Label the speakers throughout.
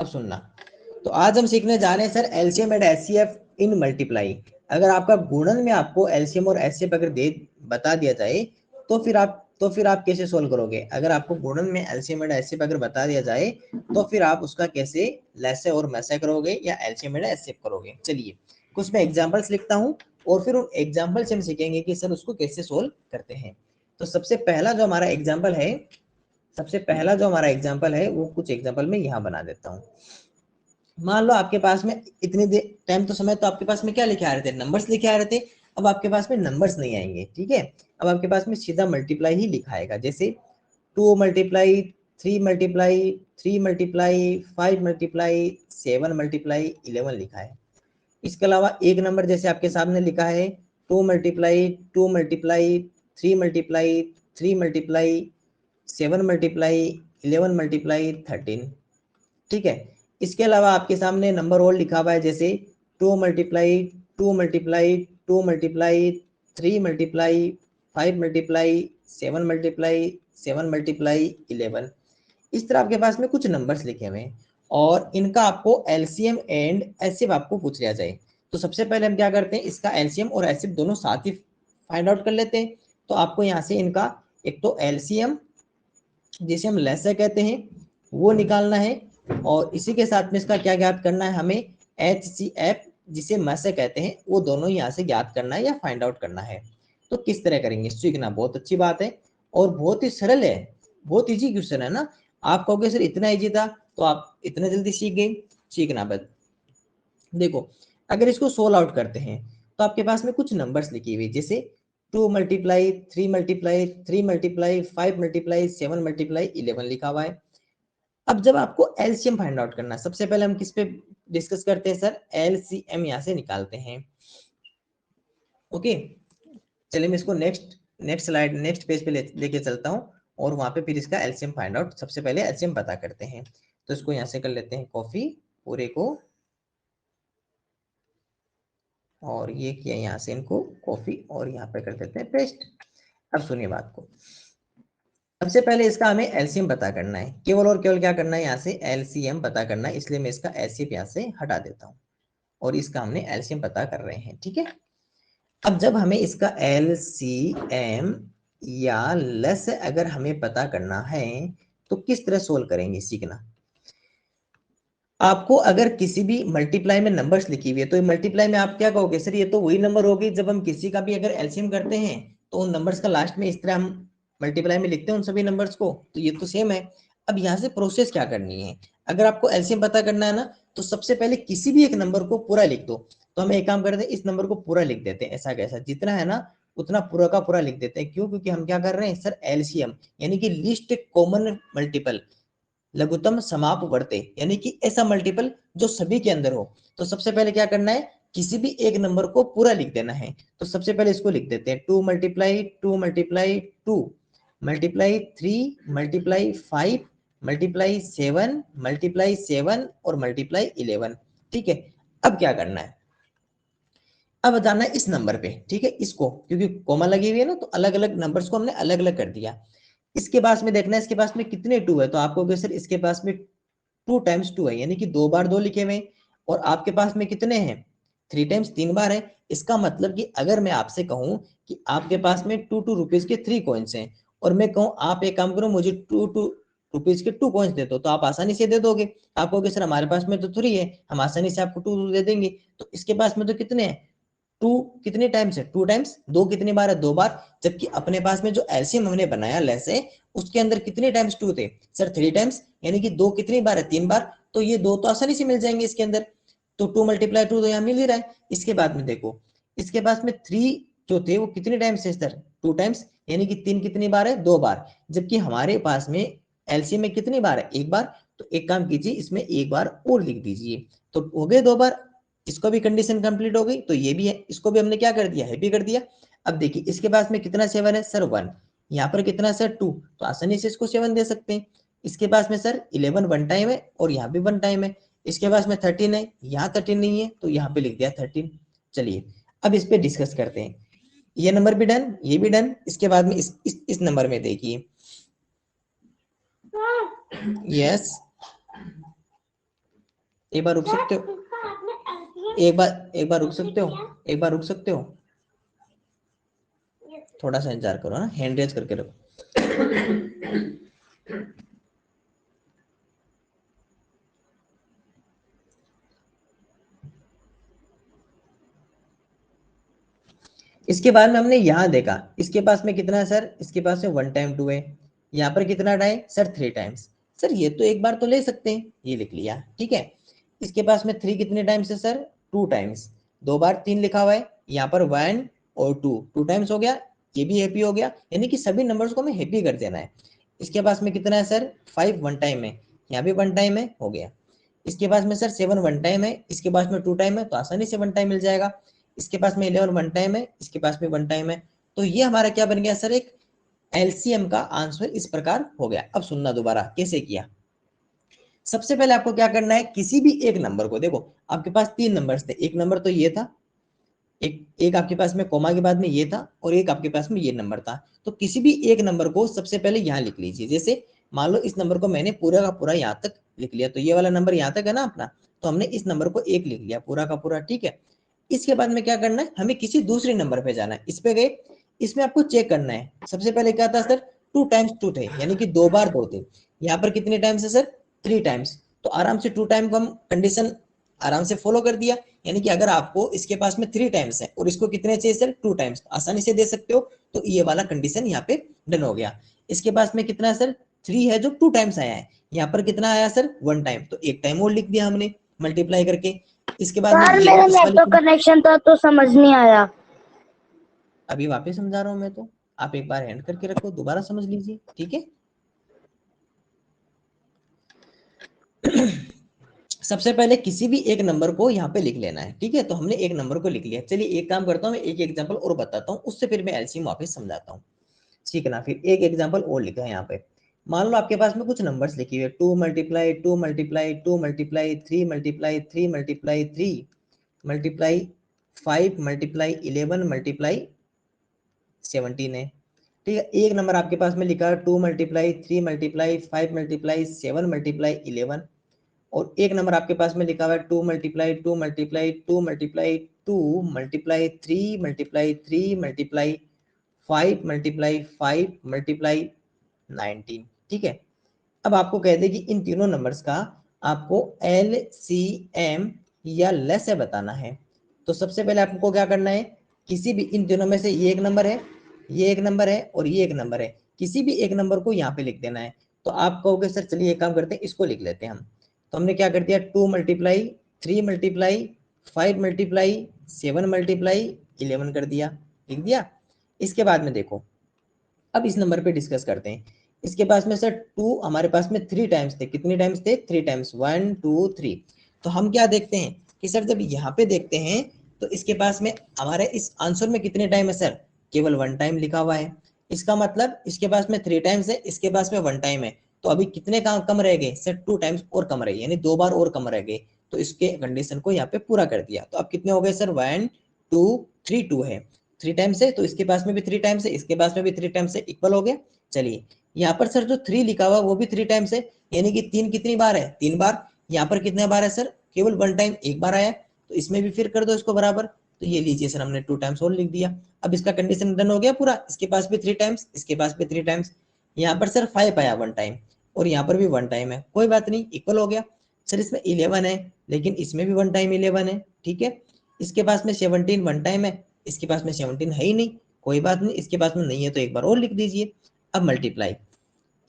Speaker 1: सुनना, तो आज हम सीखने जा रहे हैं sir LCM and HCF in multiply. अगर आपका गुणन में आपको एलसीएम और एचसीएफ अगर बता दिया जाए तो फिर आप कैसे सोल्व करोगे? अगर आपको गुणन में एलसीएम एंड एचसीएफ अगर बता दिया जाए तो फिर आप उसका कैसे लैसे और मैसे करोगे या एलसीएम एंड एचसीएफ करोगे? चलिए कुछ मैं एग्जांपल्स लिखता हूं और फिर उन एग्जांपल से हम सीखेंगे कि सर उसको कैसे सोल्व करते हैं। तो सबसे पहला जो हमारा एग्जांपल है वो कुछ एग्जांपल में यहाँ बना देता हूँ। मान लो आपके पास में इतनी देर टाइम तो समय तो आपके पास में क्या लिखे आ रहे थे? नंबर्स लिखे आ रहे थे। अब आपके पास में नंबर्स नहीं आएंगे, ठीक है। अब आपके पास में सीधा मल्टीप्लाई ही लिखा आएगा, जैसे 2 multiply 3 multiply 3 multiply 5 multiply 7 multiply 11 लिखा है। इसके अलावा एक नंबर जैसे आपके सामने लिखा है 2 multiply 2 multiply 3 multiply 3 multiply 7 multiply 11 multiply 13, ठीक है। इसके अलावा आपके सामने नंबर और लिखा हुआ है, जैसे 2 multiply 2 multiply 2 multiply 3 multiply 5 multiply 7 multiply 7 multiply 11। इस तरह आपके पास में कुछ नंबर्स लिखे हुए हैं और इनका आपको एलसीएम एंड एचसीएफ आपको पूछ लिया जाए। तो सबसे पहले हम क्या करते हैं, इसका एलसीएम और एचसीएफ दोनों साथ ही फाइंड आउट कर लेते हैं। तो आपको यहाँ से इनका एक तो एलसीएम जिसे हम लेसे कहते हैं वो निकालना है और इसी के साथ में इसका क्या ज्ञात करना है, हमें एचसीएफ जिसे मैसे कहते हैं वो दोनों यहाँ से ज्ञात करना है या फाइंड आउट करना है। तो किस तरह करेंगे सीखना बहुत अच्छी बात है और बहुत ही सरल है, बहुत इजी क्वेश्चन है ना। आप कहोगे सर इतना इजी था तो आप इतना जल्दी सीख गए, सीखना बस। देखो अगर इसको सोल्व आउट करते हैं तो आपके पास में कुछ नंबर्स लिखी हुई, जैसे 2 multiply 3 multiply 3 multiply 5 multiply 7 multiply 11 लिखा हुआ है। अब जब आपको एलसीएम फाइंड आउट करना है, सबसे पहले हम किस पे डिस्कस करते हैं सर? एलसीएम यहाँ से निकालते हैं। ओके चलिए मैं इसको नेक्स्ट पेज पे लेके चलता हूँ और वहां पे फिर इसका एलसीएम फाइंड आउट, सबसे पहले एलसीएम पता करते हैं। तो इसको यहाँ से कर लेते हैं कॉफी पूरे को, और ये किया यहाँ से इनको कॉफी और यहाँ पे कर देते हैं पेस्ट। अब सुनिए बात को, सबसे पहले इसका हमें एलसीएम पता करना है, केवल और केवल क्या करना है, यहाँ से एलसीएम पता करना है। इसलिए मैं इसका एलसीएम यहाँ से हटा देता हूँ और इसका हमने एलसीएम पता कर रहे हैं, ठीक है। अब जब हमें इसका एलसीएम या लेस अगर हमें पता करना है तो किस तरह सोल्व करेंगे सीखना। आपको अगर किसी भी मल्टीप्लाई में नंबर्स लिखी हुई है तो मल्टीप्लाई में आप क्या कहोगे, सर ये तो वही नंबर होगी जब हम किसी का भी अगर एलसीएम करते हैं तो उन नंबर्स का लास्ट में इस तरह हम मल्टीप्लाई में लिखते हैं उन सभी नंबर्स को, तो ये तो सेम है। अब यहाँ से प्रोसेस क्या करनी है, अगर आपको एलसीएम पता करना है ना तो सबसे पहले किसी भी एक नंबर को पूरा लिख दो। तो हम एक काम करते हैं, इस नंबर को पूरा लिख देते हैं, ऐसा कैसा जितना है ना उतना पूरा का पूरा लिख देते हैं। क्यों? क्योंकि हम क्या कर रहे हैं सर, एलसीएम यानी कि लीस्ट कॉमन मल्टीपल, लघुत्तम समापवर्ती, यानी कि ऐसा मल्टीपल जो सभी के अंदर हो। तो सबसे पहले क्या करना है, किसी भी एक नंबर को पूरा लिख देना है। तो सबसे पहले इसको लिख देते हैं 2 multiply 2 multiply 2 multiply 3 multiply 5 multiply 7 multiply 7 और मल्टीप्लाई 11, ठीक है। अब क्या करना है, अब जाना है इस नंबर पे, ठीक है। इसको क्योंकि कॉमा लगी हुई है ना तो अलग अलग नंबर्स को हमने अलग अलग कर दिया। इसके पास में देखना है इसके पास में कितने 2 है, तो आपको सर इसके पास में 2 टाइम्स 2 है, यानी कि 2 बार 2 लिखे हुए। और आपके पास में कितने हैं, 3 टाइम्स 3 बार है। इसका मतलब कि अगर मैं आपसे कहूं कि आपके पास में 2 रुपीज के 3 कॉइन्स हैं और मैं कहूं आप एक काम करो मुझे 2 रुपीज के 2 कॉइन्स दे दो, तो आप आसानी से दे दोगे। आप कहोगे सर हमारे पास में तो 3 है, हम आसानी से आपको 2 दे देंगे। तो इसके पास में तो कितने हैं, 2 कितने टाइम्स है, 2 टाइम्स 2 कितनी बार है, 2 बार। जबकि अपने पास में जो एलसीएम हमने बनाया लेस है उसके अंदर कितने टाइम्स 2 थे सर, 3 टाइम्स, यानी कि 2 कितनी बार है, 3 बार। तो ये 2 तो आसानी से मिल जाएंगे इसके अंदर। तो 2 मल्टीप्लाई 2 तो यहाँ मिल ही रहा है। इसके बाद में देखो इसके पास में 3 जो थे वो कितने टाइम्स है सर, 2 टाइम्स, यानी कि 3 कितनी बार है, 2 बार। जबकि हमारे पास में एलसीएम में कितनी बार है, 1 बार। तो एक काम कीजिए इसमें 1 बार और लिख दीजिए, तो हो गए 2 बार। इसको भी कंडीशन कंप्लीट हो गई, तो ये भी है, इसको भी हमने क्या कर दिया, हैप्पी कर दिया। अब देखिए इसके पास में कितना 7 है सर, 1। यहाँ पर कितना सर, 2, तो आसानी से इसको 7 दे सकते हैं। इसके पास में सर 11 वन टाइम है और यहाँ भी वन टाइम है। इसके पास में 13 है, यहाँ 13 नहीं है तो यहाँ पे लिख दिया 13। चलिए अब इस पे डिस्कस करते हैं। ये नंबर भी डन, ये भी डन। इसके बाद में इस नंबर में देखिए, यस एक बार रुक सकते हो, एक बार रुक सकते हो, एक बार रुक सकते हो, थोड़ा सा इंतजार करो ना, हैंड रेज करके रखो। इसके बाद में हमने यहाँ देखा, इसके पास में कितना है सर, इसके पास में 1 टाइम 2 है, यहाँ पर कितना है सर 3 टाइम्स। सर ये तो एक बार तो ले सकते हैं, ये लिख लिया, ठीक है। इसके पास में 3 कितने टाइम्स है सर, 2 टाइम्स, 2 बार 3 लिखा हुआ है, यहाँ पर 1 और 2 टाइम्स हो गया, ये भी हैप्पी हो गया, यानी कि सभी नंबर्स को हमें हैप्पी कर देना है। इसके पास में कितना है सर 5 1 टाइम है, यहाँ भी 1 टाइम है, हो गया। इसके पास में सर 7 1 टाइम है, इसके पास में 2 टाइम है, तो आसानी से 1 टाइम मिल जाएगा। इसके पास में 11 1 टाइम है, इसके पास में 1 टाइम है, तो ये हमारा क्या बन गया सर, एक एलसीएम का आंसर इस प्रकार हो गया। अब सुनना दोबारा कैसे किया। सबसे पहले आपको क्या करना है, किसी भी एक नंबर को, देखो आपके पास 3 नंबर्स थे, एक नंबर तो ये था, एक आपके पास में कोमा के बाद में ये था, और एक आपके पास में ये नंबर था। तो किसी भी एक नंबर को सबसे पहले यहाँ लिख लीजिए। जैसे मान लो इस नंबर को मैंने पूरा का पूरा यहाँ तक लिख लिया, तो ये वाला नंबर यहाँ तक है ना अपना, तो हमने इस नंबर को 1 लिख लिया पूरा का पूरा, ठीक है। इसके बाद में क्या करना है, हमें किसी दूसरे नंबर पे जाना है, इस पे गए, इसमें आपको चेक करना है। सबसे पहले क्या था सर, 2 टाइम्स 2 थे, यानी कि 2 बार 2 थे। यहाँ पर कितने टाइम्स है सर, 3 टाइम्स, तो आराम से 2 टाइम को हम कंडीशन आराम से फॉलो कर दिया। यानी कि अगर आपको इसके पास में 3 टाइम्स है और इसको कितने चाहिए सर 2 टाइम्स, आसानी से दे सकते हो, तो ये वाला कंडीशन यहाँ पे डन हो गया। इसके पास में कितना है सर 3 है जो 2 टाइम्स आया है, यहाँ पर कितना आया सर 1 टाइम, तो 1 टाइम और लिख दिया हमने मल्टीप्लाई करके। इसके बाद में
Speaker 2: सर
Speaker 1: ये
Speaker 2: मेरा
Speaker 1: इस वाली
Speaker 2: नेटवर्क कनेक्शन था तो समझ नहीं आया।
Speaker 1: अभी वापस समझा रहा हूँ मैं, तो आप एक बार हैंड करके रखो, दोबारा समझ लीजिए, ठीक है। सबसे पहले किसी भी एक नंबर को यहाँ पे लिख लेना है, ठीक है। तो हमने एक नंबर को लिख लिया। चलिए एक काम करता हूँ, मैं एक एग्जांपल और बताता हूँ, उससे फिर मैं एलसीएम वापस समझाता हूँ, ठीक है ना। फिर एक एग्जांपल और लिखा है यहाँ पे। मान लो आपके पास में कुछ नंबर्स लिखे हुए 2 multiply 2 multiply 2 multiply 3 multiply 3 multiply 3 multiply 5 multiply 11 multiply 17 है, ठीक है। एक नंबर आपके पास में लिखा है 2 मल्टीप्लाई 3 मल्टीप्लाई 5 मल्टीप्लाई 7 मल्टीप्लाई 11, और एक नंबर आपके पास में लिखा हुआ है 2 multiply 2 multiply 2 multiply 2 multiply 3 multiply 3 multiply 5 multiply 5 multiply 19, ठीक है। अब आपको कह दे कि इन तीनों नंबर्स का आपको एलसीएम या लेसे बताना है। तो सबसे पहले आपको क्या करना है, किसी भी इन तीनों में से ये एक नंबर है, ये एक नंबर है और ये एक नंबर है, किसी भी एक नंबर को यहाँ पे लिख देना है। तो आप कहोगे सर चलिए एक काम करते हैं, इसको लिख लेते हैं हम। तो हमने क्या कर दिया, 2 मल्टीप्लाई 3 मल्टीप्लाई 5 मल्टीप्लाई 7 मल्टीप्लाई 11 कर दिया, लिख दिया। इसके बाद में देखो, अब इस नंबर पे डिस्कस करते हैं। इसके पास में सर 2 हमारे पास में 3 टाइम्स थे, कितने टाइम्स थे 3 टाइम्स, 1 2 3। तो हम क्या देखते हैं कि सर जब यहाँ पे देखते हैं तो इसके पास में हमारे इस आंसर में कितने टाइम है सर, केवल 1 टाइम लिखा हुआ है। इसका मतलब इसके पास में 3 टाइम्स है, इसके पास में 1 टाइम है, तो अभी कितने कम रह गए सर, 2 टाइम्स और कम रह गए, यानी 2 बार और कम रह गए। तो इसके कंडीशन को यहाँ पे पूरा कर दिया। तो अब कितने हो गए सर 1 2 3 2 है, 3 टाइम्स है, तो इसके पास में भी 3 टाइम्स है, इसके पास में भी 3 टाइम्स है, इक्वल हो गया। चलिए यहाँ पर सर जो 3 लिखा हुआ वो भी 3 टाइम्स है, यानी कि 3 कितनी बार है 3 बार। यहाँ पर कितने बार है सर, केवल 1 टाइम, एक बार आया, तो इसमें भी फिर कर दो इसको बराबर। तो ये लीजिए सर हमने 2 टाइम्स और लिख दिया। अब इसका कंडीशन डन हो गया पूरा, इसके पास भी 3 टाइम्स, इसके पास भी 3 टाइम्स। यहाँ पर सर 5 आया 1 टाइम, और यहाँ पर भी 1 टाइम है, कोई बात नहीं, इक्वल हो गया। सर इसमें 11 है, लेकिन इसमें भी 1 टाइम 11 है, ठीक है। इसके पास में 17 1 टाइम है, इसके पास में 17 है ही नहीं, कोई बात नहीं, इसके पास में नहीं है तो एक बार और लिख दीजिए। अब मल्टीप्लाई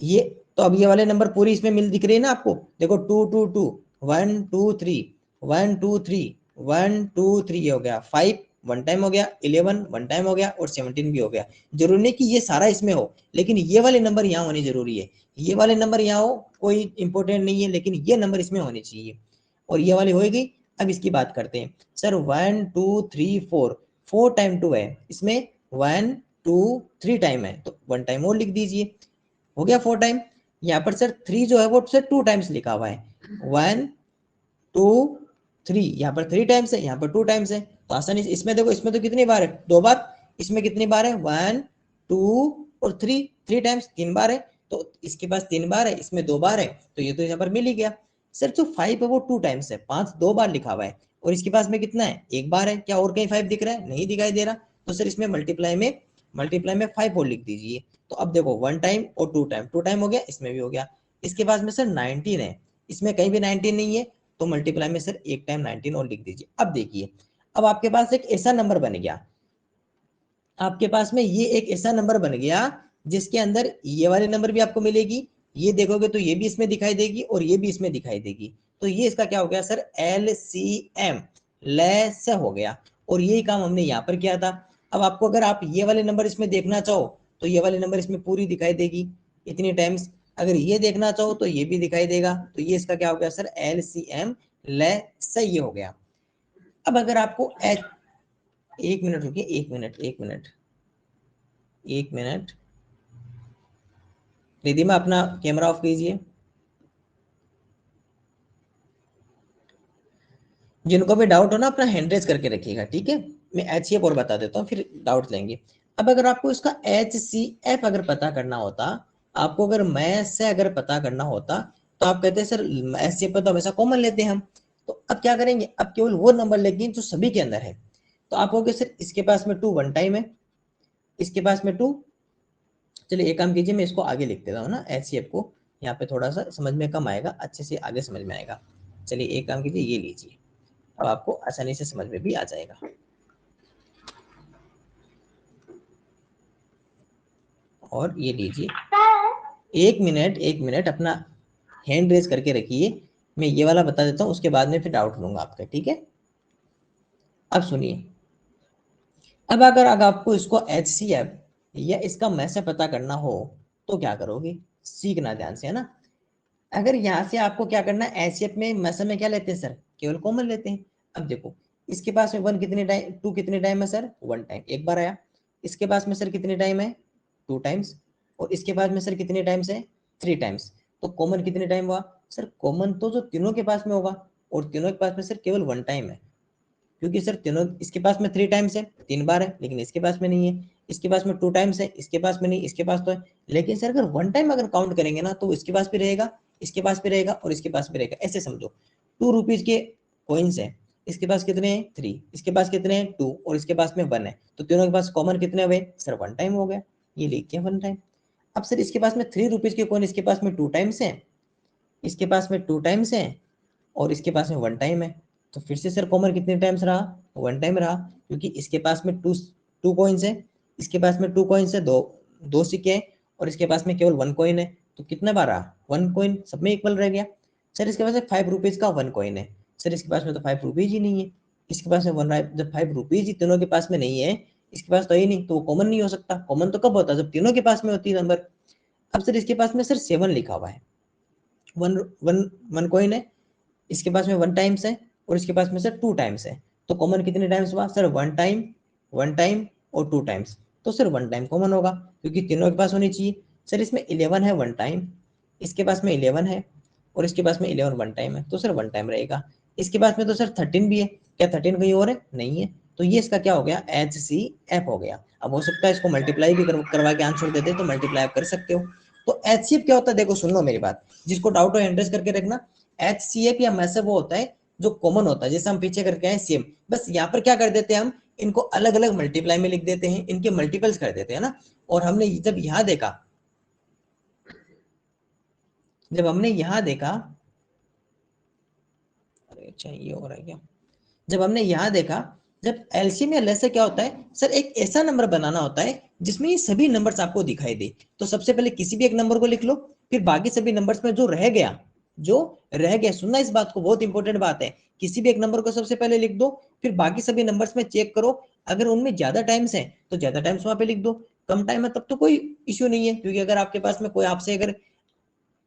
Speaker 1: ये, तो अब ये वाले नंबर पूरी इसमें मिल दिख रही है ना आपको, देखो 2 2 2 1 2 3 1 2 3 1 2 3 हो गया, 5 1 टाइम हो गया, 11 1 टाइम हो गया, और 17 भी हो गया। जरूरी नहीं कि ये सारा इसमें हो, लेकिन ये वाले नंबर यहाँ होने जरूरी है, ये वाले नंबर यहाँ हो कोई इंपॉर्टेंट नहीं है, लेकिन ये नंबर इसमें होने चाहिए, और ये वाली होगी। अब इसकी बात करते हैं सर 1 2 3 4 4 टाइम 2 है, इसमें 1 2 3 टाइम है, तो 1 टाइम और लिख दीजिए, हो गया 4 टाइम। यहाँ पर सर 3 जो है वो सर 2 टाइम्स लिखा हुआ है, 1 2 3, यहाँ पर 3 टाइम्स है, यहाँ पर 2 टाइम्स है, तो आसानी से इसमें देखो, इसमें तो कितनी बार है 2 बार, इसमें कितनी बार है 1 2 और 3 टाइम्स 3 बार है, तो इसके पास 3 बार है, इसमें 2 बार है, तो ये तो यहाँ पर मिल ही गया। सर जो 5 है वो 2 टाइम्स है, 5 2 बार लिखा हुआ है और इसके पास में कितना है, एक बार है। क्या और कहीं 5 दिख रहा है, नहीं दिखाई दे रहा। तो सर इसमें मल्टीप्लाई में 5 और लिख दीजिए। तो अब देखो 1 टाइम और 2 टाइम, 2 टाइम हो गया, इसमें भी हो गया। इसके पास में सर 19 है, इसमें कहीं भी 19 नहीं है, तो मल्टीप्लाई में सर एक टाइम 19 और लिख दीजिए। अब देखिए, अब आपके पास एक ऐसा नंबर बन गया, आपके पास में ये एक ऐसा नंबर बन गया जिसके अंदर ये वाले नंबर भी आपको मिलेगी, ये देखोगे तो ये भी इसमें दिखाई देगी और ये भी इसमें दिखाई देगी। तो ये इसका क्या हो गया सर, LCM लेस हो गया। और यही काम हमने यहाँ पर किया था। अब आपको अगर आप ये वाले नंबर इसमें देखना चाहो तो ये वाले नंबर इसमें पूरी दिखाई देगी इतनी टाइम्स, अगर ये देखना चाहो तो ये भी दिखाई देगा। तो ये इसका क्या हो गया सर, LCM लेस ये हो गया। अब अगर आपको एक मिनट रुकिए, एक मिनट रिधिमा अपना कैमरा ऑफ कीजिए। जिनको भी डाउट हो ना अपना हैंड रेज करके रखिएगा, ठीक है। मैं HCF और बता देता हूँ, फिर डाउट लेंगे। अब अगर आपको इसका HCF अगर पता करना होता, आपको अगर मैथ से अगर पता करना होता, तो आप कहते हैं सर HCF पर तो हमेशा कॉमन लेते हैं हम। तो अब क्या करेंगे, अब केवल वो नंबर लेंगे जो सभी के अंदर है। तो आप कहोगे सर इसके पास में 2 1 टाइम है, इसके पास में 2, चलिए एक काम कीजिए, मैं इसको आगे लिख देता हूँ ना HCF को, यहाँ पे थोड़ा सा समझ में कम आएगा, अच्छे से आगे समझ में आएगा। चलिए एक काम कीजिए, ये लीजिए, अब आपको आसानी से समझ में भी आ जाएगा। और ये लीजिए, एक मिनट अपना हैंड रेज करके रखिए, मैं ये वाला बता देता हूँ, उसके बाद में फिर डाउट लूंगा आपका, ठीक है। अब सुनिए, अब अगर आपको इसको HCF या इसका मैसे पता करना हो तो क्या करोगे, सीखना ध्यान से, है ना। अगर यहाँ से आपको क्या करना है, HCF में मैसे में क्या लेते हैं सर, केवल कॉमन लेते हैं। अब देखो इसके पास में 1 कितने टाइम, 2 कितने टाइम है सर, 1 टाइम, एक बार आया। इसके पास में सर कितने टाइम है, 2 टाइम्स। और इसके पास में सर कितने टाइम्स है, 3 टाइम्स। तो कॉमन कितने टाइम हुआ सर, कॉमन तो जो तीनों के पास में होगा, और तीनों के पास में सर केवल 1 टाइम है, क्योंकि सर तीनों, इसके पास में 3 टाइम्स है, 3 बार है, लेकिन इसके पास में नहीं है। इसके पास में 2 टाइम्स है, इसके पास में नहीं, इसके पास तो है। लेकिन सर अगर 1 टाइम अगर काउंट करेंगे ना, तो इसके पास भी रहेगा, इसके पास भी रहेगा और इसके पास भी रहेगा। ऐसे समझो 2 रुपीज के कॉइन्स है, इसके पास कितने हैं 3, इसके पास कितने हैं 2 और इसके पास में 1 है। तो तीनों के पास कॉमन कितने हुए सर, 1 टाइम हो गया, ये लिखिए 1 टाइम। अब सर इसके पास में 3 रुपीज के कॉइन, इसके पास में 2 टाइम्स है, इसके पास में 2 टाइम्स है और इसके पास में 1 टाइम है। तो फिर से सर कॉमन कितने टाइम्स रहा, 1 टाइम रहा, क्योंकि इसके पास में टू कॉइन्स है, इसके पास में 2 कॉइन्स है, दो सिक्के हैं, और इसके पास में केवल 1 कॉइन है। तो कितना बार रहा, 1 कॉइन, सब में इक्वल रह गया। सर इसके पास 5 रुपीज का 1 कॉइन है, सर इसके पास में तो 5 रुपीज ही नहीं है, इसके पास में 1, जब 5 रुपीज ही तीनों के पास में नहीं है, इसके पास तो ही नहीं, तो वो कॉमन नहीं हो सकता। कॉमन तो कब होता है, जब तीनों के पास में होती है नंबर। अब सर इसके पास में सर 7 लिखा हुआ है, वन वन वन कॉइन है, इसके पास में 1 टाइम्स है और इसके पास में सर 2 टाइम्स है। तो कॉमन कितने टाइम्स हुआ सर, 1 टाइम और 2 टाइम्स। तो सर 1 टाइम कॉमन होगा, क्योंकि तीनों के पास होनी चाहिए। सर इसमें 11 है 1 टाइम, इसके पास में 11 है और इसके पास में 11 1 टाइम है, तो सर 1 टाइम रहेगा। इसके पास में तो सर 13 भी है, क्या 13 कहीं और है, नहीं है। तो ये इसका क्या हो गया, HCF हो गया। अब हो सकता है इसको मल्टीप्लाई भी करवा के आंसर देते, तो मल्टीप्लाई आप कर सकते हो। तो HCF क्या होता है, देखो सुन लो मेरी बात, जिसको डाउट हो एंट्रेस करके रखना। HCF या मैसेज वो होता है जो कॉमन होता है, जैसे हम पीछे करके आए सेम, बस यहाँ पर क्या कर देते हैं हम, इनको अलग अलग मल्टीप्लाई में लिख देते हैं, इनके मल्टीपल्स कर देते हैं ना। और हमने जब यहाँ देखा, जब हमने यहाँ देखा, अरे अच्छा ये हो रहा है क्या, जब हमने यहाँ देखा, जब एलसीएम या लेस क्या होता है सर, एक ऐसा नंबर बनाना होता है जिसमें ये सभी नंबर्स आपको दिखाई दे। तो सबसे पहले किसी भी एक नंबर को लिख लो, फिर बाकी सभी नंबर्स में जो रह गया, सुनना इस बात को, बहुत इंपॉर्टेंट बात है। किसी भी एक नंबर को सबसे पहले लिख दो, फिर बाकी सभी नंबर्स में चेक करो, अगर उनमें ज्यादा टाइम्स है तो ज्यादा टाइम्स वहां पे लिख दो, कम टाइम है तब तो कोई इश्यू नहीं है। क्योंकि अगर आपके पास में कोई आपसे अगर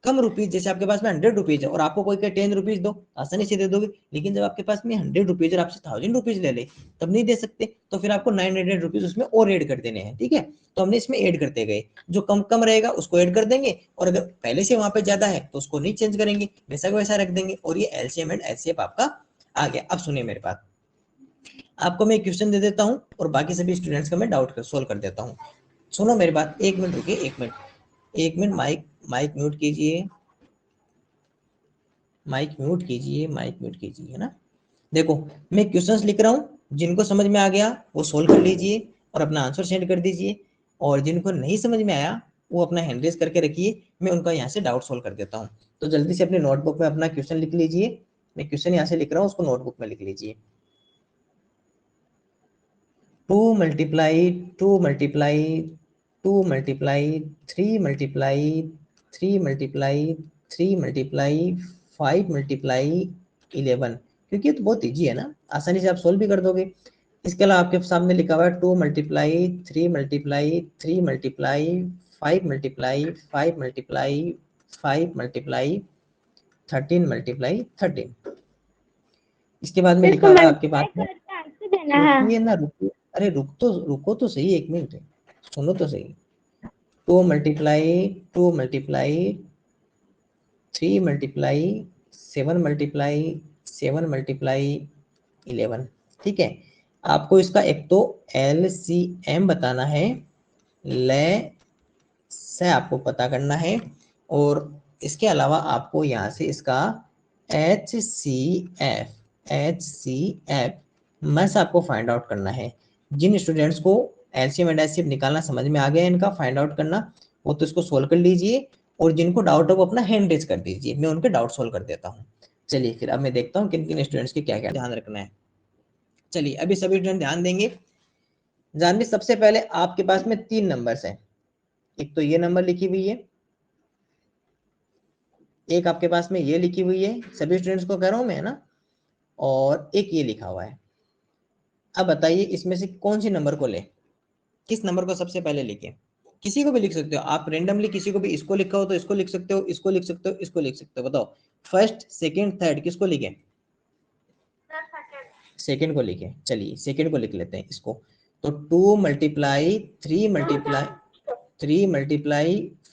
Speaker 1: कम रुपीज, जैसे आपके पास में 100 रुपीज है और आपको कोई 10 रुपीज दो, आसानी से दे दोगे। लेकिन जब आपके पास में 100 रुपीज और आपसे 1000 रुपीज ले ले, तब नहीं दे सकते। तो फिर आपको 900 रुपीज उसमें और ऐड कर देने हैं, ठीक है। तो हमने इसमें ऐड करते गए, जो कम कम रहेगा उसको ऐड कर देंगे, और अगर पहले से वहां पे ज्यादा है तो उसको नहीं चेंज करेंगे, वैसा का वैसा रख देंगे। और ये एलसीएम एंड एचसीएफ आपका आ गया। अब सुनिए मेरे बात, आपको मैं एक क्वेश्चन दे देता हूँ और बाकी सभी स्टूडेंट्स का मैं डाउट सोल्व कर देता हूँ। सुनो मेरी बात, एक मिनट रुकिए, एक मिनट, माइक माइक म्यूट कीजिए। माइक म्यूट कीजिए, माइक म्यूट कीजिए, है ना। देखो मैं क्वेश्चंस लिख रहा हूँ, जिनको समझ में आ गया वो सोल्व कर लीजिए और अपना आंसर सेंड कर दीजिए, और जिनको नहीं समझ में आया वो अपना हैंड रेज करके रखिए, मैं उनका यहाँ से डाउट सोल्व कर देता हूँ। तो जल्दी से अपने नोटबुक में अपना क्वेश्चन लिख लीजिए, मैं क्वेश्चन यहाँ से लिख रहा हूँ, उसको नोटबुक में लिख लीजिए। 2 multiply 2 multiply 2 multiply 3 multiply 3 multiply 3 multiply 5 multiply 11, क्योंकि ये तो बहुत इजी है ना, आसानी से आप सोल्व भी कर दोगे। इसके अलावा आपके सामने लिखा हुआ है 2 multiply 3 multiply 3 multiply 5 multiply 5 multiply 5 multiply 13 multiply 13। इसके बाद में
Speaker 2: तो
Speaker 1: लिखा
Speaker 2: इसको
Speaker 1: हुआ है आपके पास
Speaker 2: मल्टीप्लाई
Speaker 1: में,
Speaker 2: करके आंसर देना है।
Speaker 1: रुकिए ना, रुकिए, अरे रुको तो सही, एक मिनट सुनो तो सही। 2 multiply 2 multiply 3 multiply 7 multiply 7 multiply 11, ठीक है। आपको इसका एक तो LCM बताना है, ले से आपको पता करना है, और इसके अलावा आपको यहाँ से इसका HCF में से आपको फाइंड आउट करना है। जिन स्टूडेंट्स को एलसीएम एंड एचसीएफ निकालना समझ में आ गया इनका फाइंड आउट करना, वो तो इसको सोल्व कर लीजिए, और जिनको डाउट है वो अपना हैंड रेज कर दीजिए, मैं उनके डाउट सोल्व कर देता हूँ। चलिए फिर अब मैं देखता हूँ किन किन स्टूडेंट्स के क्या क्या ध्यान रखना है। चलिए अभी सभी स्टूडेंट ध्यान देंगे। जानवी सबसे पहले आपके पास में 3 नंबर्स हैं, एक तो ये नंबर लिखी हुई है, एक आपके पास में ये लिखी हुई है, सभी स्टूडेंट्स को कह रहा हूं मैं, है ना, और एक ये लिखा हुआ है। अब बताइए इसमें से कौन सी नंबर को ले, किस नंबर को सबसे पहले लिखे। किसी को भी लिख सकते हो आप रेंडमली, किसी को भी, इसको लिखा हो तो इसको लिख सकते हो, इसको लिख सकते हो, इसको लिख सकते हो। बताओ फर्स्ट सेकंड थर्ड किसको लिखे? सेकंड को लिखे। चलिए सेकंड को लिख लेते हैं इसको। तो 2 multiply 3 multiply 3 multiply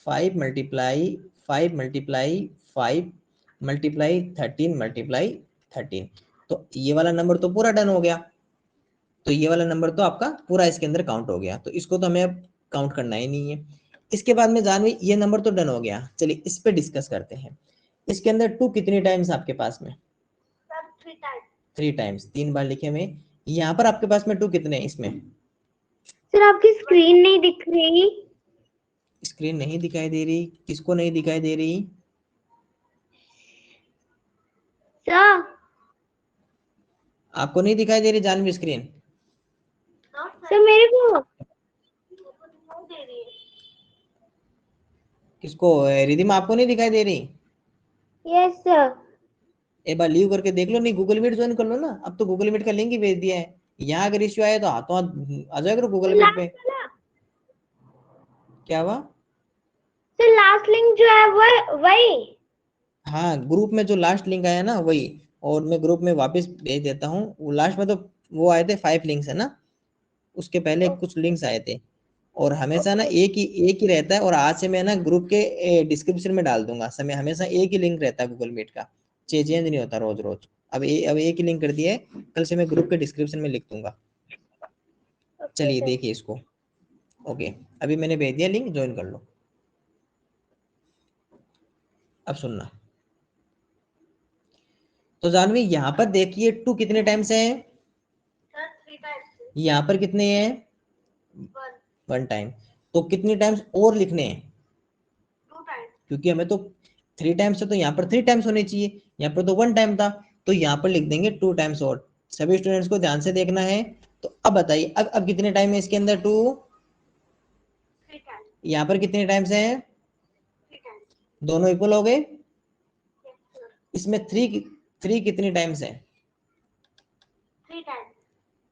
Speaker 1: 5 multiply 5 multiply 5 multiply 13 multiply 13, तो ये वाला नंबर तो पूरा डन हो गया। तो ये वाला नंबर तो आपका पूरा इसके अंदर काउंट हो गया, तो इसको तो हमें अब काउंट करना ही नहीं है। इसके बाद में जानवी ये नंबर तो डन हो गया, चलिए इस पे डिस्कस करते हैं। इसके अंदर 2 कितनी टाइम्स आपके पास में? 3 टाइम्स, 3 बार लिखे हुए। यहाँ पर आपके पास में 2 कितने हैं इसमें?
Speaker 2: सर आपकी स्क्रीन नहीं दिख रही।
Speaker 1: स्क्रीन नहीं दिखाई दे रही? किसको नहीं दिखाई दे रही?
Speaker 2: सर
Speaker 1: आपको नहीं दिखाई दे रही जानवी स्क्रीन?
Speaker 2: सर मेरे को
Speaker 1: किसको? रिधिमा आपको नहीं दिखाई दे रही?
Speaker 2: Yes sir.
Speaker 1: एक बार लीव करके देख लो, नहीं गूगल मीट ज्वाइन कर लो ना, अब तो गूगल मीट का लिंक ही भेज दिया है। यहाँ अगर इश्यू आए तो हाथों हाथ आ जाएगा करो गूगल मीट पे। क्या हुआ?
Speaker 2: सर लास्ट लिंक जो है वो वही।
Speaker 1: हाँ ग्रुप में जो लास्ट लिंक आया ना वही, और मैं ग्रुप में वापस भेज देता हूँ। वो लास्ट में तो वो आए थे 5 लिंक्स, है ना, उसके पहले कुछ लिंक्स आए थे, और हमेशा ना एक ही रहता है। और आज से मैं ना ग्रुप के डिस्क्रिप्शन में डाल दूंगा, समय हमेशा एक ही लिंक रहता है गूगल मीट का, चेंज नहीं होता रोज रोज। अब एक ही लिंक कर दिया है, कल से मैं ग्रुप के डिस्क्रिप्शन में लिख दूंगा। चलिए देखिए इसको। ओके अभी मैंने भेज दिया लिंक, ज्वाइन कर लो। अब सुनना, तो जानवी यहाँ पर देखिए 2 कितने टाइम से है? यहाँ पर कितने हैं? 1 टाइम। तो कितने टाइम्स और लिखने हैं?
Speaker 2: 2 टाइम्स,
Speaker 1: क्योंकि हमें तो 3 टाइम्स है, तो यहाँ पर 3 टाइम्स होने चाहिए, यहाँ पर तो 1 टाइम था, तो यहाँ पर लिख देंगे 2 टाइम्स। और सभी स्टूडेंट्स को ध्यान से देखना है। तो अब बताइए अब कितने टाइम है इसके अंदर? 2। यहाँ पर कितने टाइम्स है? दोनों इक्वल हो गए। इसमें 3 कितने टाइम्स है?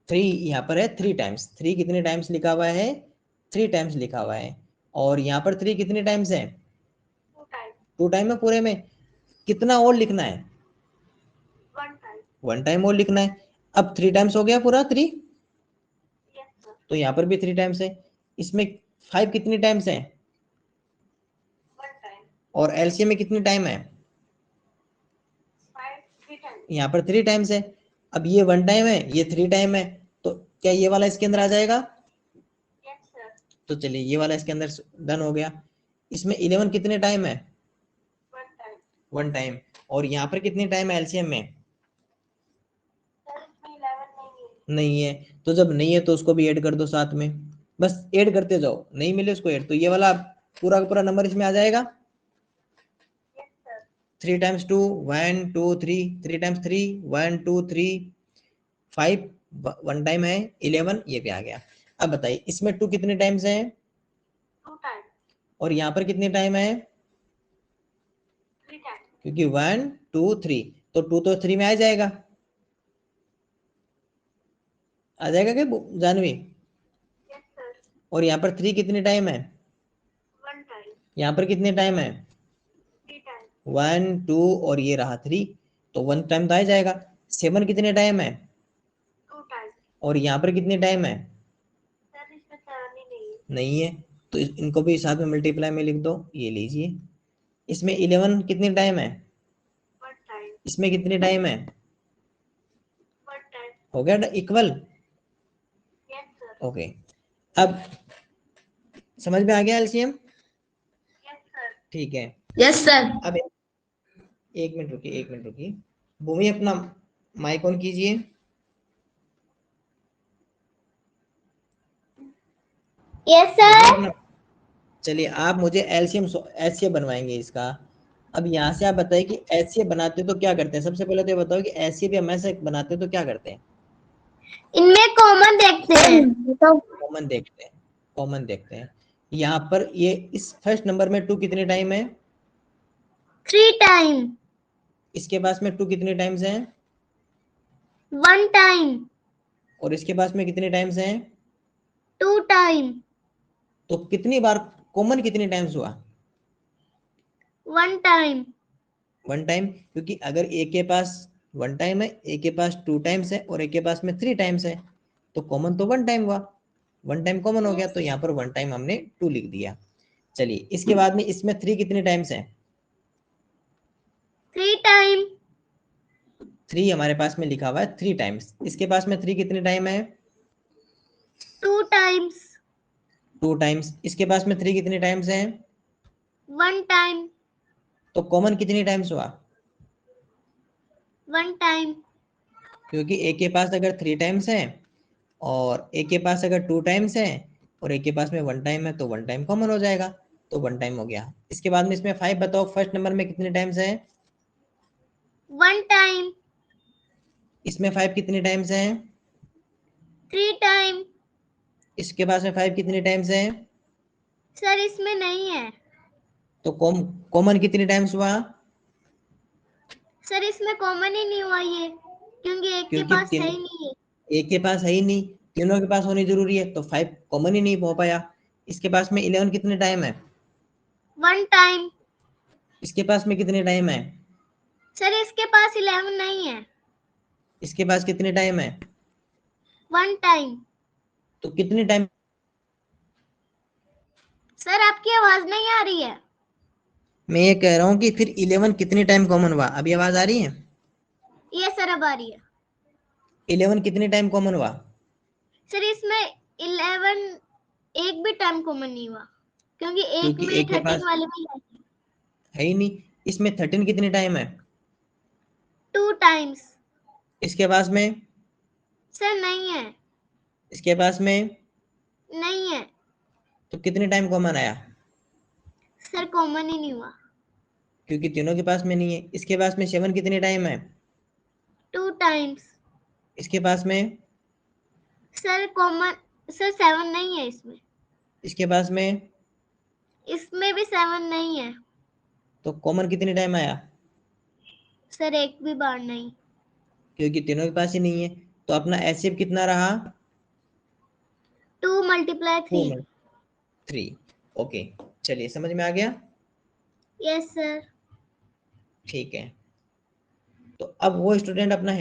Speaker 1: 3 यहाँ पर है 3 टाइम्स। 3 कितने टाइम्स लिखा हुआ है? 3 टाइम्स लिखा हुआ है। और यहाँ पर 3 कितने टाइम्स है? 2 टाइम है पूरे में। कितना और लिखना है? 1 टाइम और लिखना है। अब 3 टाइम्स हो गया पूरा 3, तो यहाँ पर भी 3 टाइम्स है। इसमें 5 कितने टाइम्स है? और एलसीएम में कितने टाइम है? यहाँ पर 3 टाइम्स है। अब ये 1 टाइम है, ये 3 टाइम है, तो क्या ये वाला इसके अंदर आ जाएगा? तो चलिए ये वाला इसके अंदर डन हो गया। इसमें 11 कितने टाइम है? 1 टाइम। और यहाँ पर कितने टाइम है एलसीएम में? नहीं है। तो जब नहीं है तो उसको भी ऐड कर दो साथ में, बस ऐड करते जाओ, नहीं मिले उसको ऐड। तो ये वाला पूरा का पूरा नंबर इसमें आ जाएगा। 3 टाइम्स 2 1 2 3, 3 टाइम्स 3 1 2 3 5, 1 टाइम है 11, ये भी आ गया। अब बताइए इसमें 2 कितने टाइम्स है?
Speaker 2: 2 टाइम
Speaker 1: और यहाँ पर कितने टाइम है?
Speaker 2: 3 टाइम।
Speaker 1: क्योंकि 1 2 3, तो 2 तो 3 में आ जाएगा। आ जाएगा क्या जानवी?
Speaker 2: Yes sir.
Speaker 1: और यहाँ पर 3 कितने टाइम है?
Speaker 2: 1 टाइम।
Speaker 1: यहाँ पर कितने टाइम है?
Speaker 2: 3 टाइम।
Speaker 1: 1 2 और ये रहा 3, तो 1 टाइम तो आ जाएगा। 7 कितने टाइम है?
Speaker 2: 2 टाइम।
Speaker 1: और यहाँ पर कितने टाइम है?
Speaker 2: सर इसमें 7 ही नहीं है।
Speaker 1: नहीं है, तो इनको भी साथ में मल्टीप्लाई में लिख दो। ये लीजिए, इसमें 11 कितने टाइम है?
Speaker 2: 1 टाइम।
Speaker 1: इसमें कितने टाइम है?
Speaker 2: 1 टाइम।
Speaker 1: हो गया इक्वल।
Speaker 2: Yes sir.
Speaker 1: ओके, अब समझ में आ गया एलसीएम?
Speaker 2: Yes sir.
Speaker 1: ठीक है।
Speaker 2: Yes sir.
Speaker 1: अब एक मिनट रुकिए, एक मिनट रुकिए। भूमि अपना माइक ऑन कीजिए।
Speaker 2: यस
Speaker 1: भूमि
Speaker 2: सर।
Speaker 1: अपना, चलिए आप मुझे एलसीएम एचसीएफ बनवाएंगे इसका। अब यहाँ से आप बताइए कि एचसीएफ बनाते तो क्या करते हैं। सबसे पहले तो ये बताओ कि एचसीएफ या मैथ बनाते तो क्या करते हैं?
Speaker 2: इनमें कॉमन देखते हैं।
Speaker 1: कॉमन देखते हैं, कॉमन देखते हैं। यहाँ पर ये इस फर्स्ट नंबर में 2 कितने टाइम है?
Speaker 2: 3 टाइम।
Speaker 1: इसके पास में 2 कितने टाइम्स हैं?
Speaker 2: 1 टाइम।
Speaker 1: और इसके पास में कितने टाइम्स हैं?
Speaker 2: 2 टाइम।
Speaker 1: तो कितनी बार कॉमन कितने टाइम्स हुआ?
Speaker 2: 1 टाइम।
Speaker 1: 1 टाइम, क्योंकि अगर ए के पास 1 टाइम है, ए के पास 2 टाइम्स है और ए के पास में 3 टाइम्स है, तो कॉमन तो 1 टाइम हुआ। 1 टाइम कॉमन हो गया, तो यहाँ पर 1 टाइम हमने 2 लिख दिया। चलिए इसके बाद में इसमें 3 कितने टाइम्स है?
Speaker 2: 3 टाइम।
Speaker 1: 3 हमारे पास में लिखा हुआ है 3 टाइम्स। इसके पास में 3 कितने टाइम है?
Speaker 2: 2 टाइम्स।
Speaker 1: 2 टाइम्स। इसके पास में 3 कितने टाइम्स है?
Speaker 2: 1 टाइम।
Speaker 1: तो कॉमन कितने टाइम्स हुआ?
Speaker 2: 1 टाइम।
Speaker 1: क्योंकि ए के पास अगर 3 टाइम्स है और ए के पास अगर 2 टाइम्स है और ए के पास में 1 टाइम है, तो 1 टाइम कॉमन हो जाएगा, तो 1 टाइम हो गया। इसके बाद में इसमें 5 बताओ फर्स्ट नंबर में कितने टाइम्स है?
Speaker 2: 1 टाइम।
Speaker 1: इसमें 5 कितने टाइम्स है?
Speaker 2: 3 टाइम।
Speaker 1: इसके पास में 5 कितने टाइम्स है?
Speaker 2: सर इसमें नहीं है।
Speaker 1: तो कॉमन कितने टाइम्स हुआ?
Speaker 2: सर इसमें कॉमन ही नहीं हुआ ये, क्योंकि एक के
Speaker 1: क्योंकि
Speaker 2: पास है ही नहीं है।
Speaker 1: ए के पास है ही नहीं, तीनों के पास होनी जरूरी है, तो 5 कॉमन ही नहीं हो पाया। इसके पास में 11 कितने टाइम है?
Speaker 2: 1 टाइम।
Speaker 1: इसके पास में कितने टाइम है?
Speaker 2: सर इसके पास 11 नहीं है।
Speaker 1: इसके पास कितने टाइम है?
Speaker 2: 1 टाइम।
Speaker 1: तो कितने टाइम?
Speaker 2: सर आपकी आवाज नहीं आ रही है।
Speaker 1: मैं ये कह रहा हूँ कि फिर 11 कितने टाइम कॉमन हुआ? अभी आवाज आ रही है?
Speaker 2: ये सर अब आ रही है।
Speaker 1: 11 कितने टाइम कॉमन हुआ?
Speaker 2: सर इसमें 11 एक भी टाइम कॉमन नहीं हुआ, क्योंकि एक
Speaker 1: क्योंकि
Speaker 2: में
Speaker 1: ए के
Speaker 2: 13
Speaker 1: पास
Speaker 2: वाले में
Speaker 1: है ही नहीं। इसमें 13 कितने टाइम है?
Speaker 2: 2 टाइम्स।
Speaker 1: इसके पास में,
Speaker 2: सर नहीं है।
Speaker 1: इसके पास में,
Speaker 2: नहीं है।
Speaker 1: तो कितने टाइम कॉमन आया?
Speaker 2: सर कॉमन ही नहीं हुआ।
Speaker 1: क्योंकि तीनों के पास में नहीं है। इसके पास में 7 कितने टाइम है?
Speaker 2: 2 टाइम्स।
Speaker 1: इसके पास में,
Speaker 2: सर कॉमन, सर 7 नहीं है इसमें।
Speaker 1: इसके पास में,
Speaker 2: इसमें भी 7 नहीं है।
Speaker 1: तो कॉमन कितने टाइम आया?
Speaker 2: सर एक भी बार नहीं।
Speaker 1: क्योंकि तीनों के पास ही नहीं है। तो अपना एचसीएफ कितना रहा?
Speaker 2: 2 मल्टीप्लाई
Speaker 1: 2
Speaker 2: 3।
Speaker 1: में 3। ओके, चलिए समझ में आ गया।
Speaker 2: Yes sir.
Speaker 1: ठीक है, तो अब वो स्टूडेंट अपना